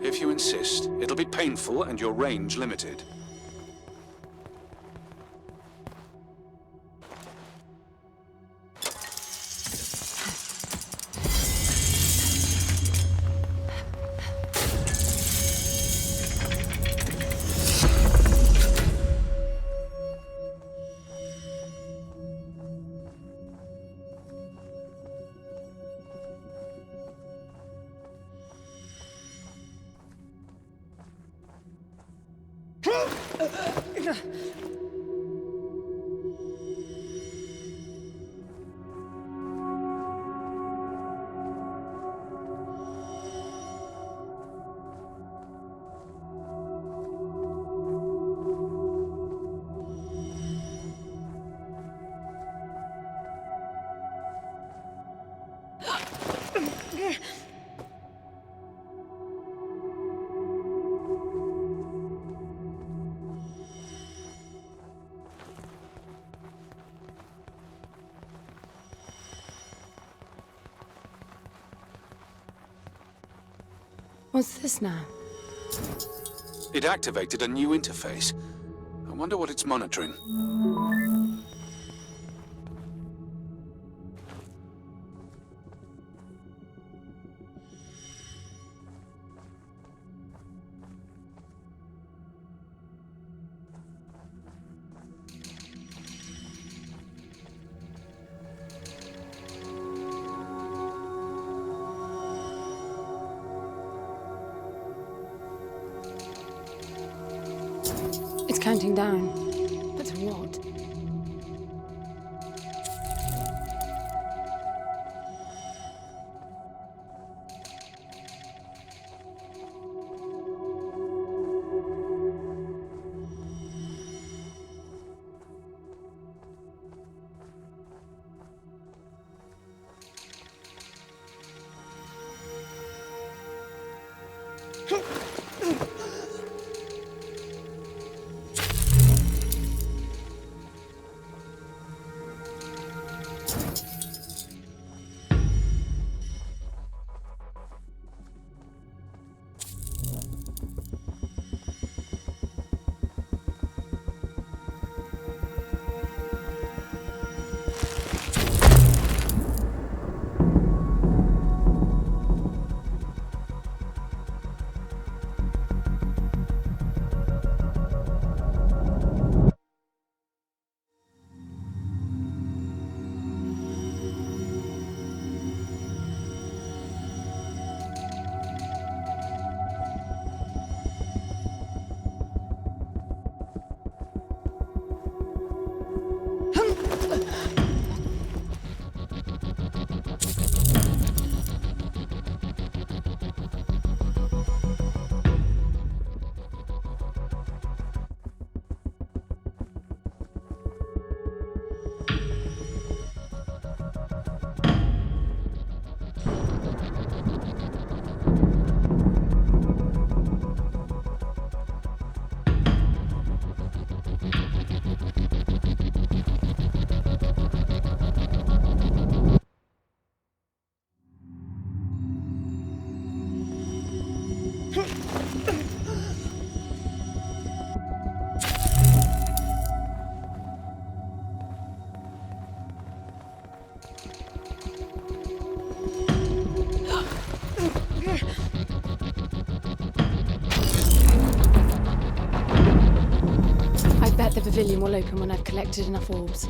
If you insist, it'll be painful and your range limited. What's this now? It activated a new interface. I wonder what it's monitoring. It's counting down. But to what? I bet the pavilion will open when I've collected enough orbs.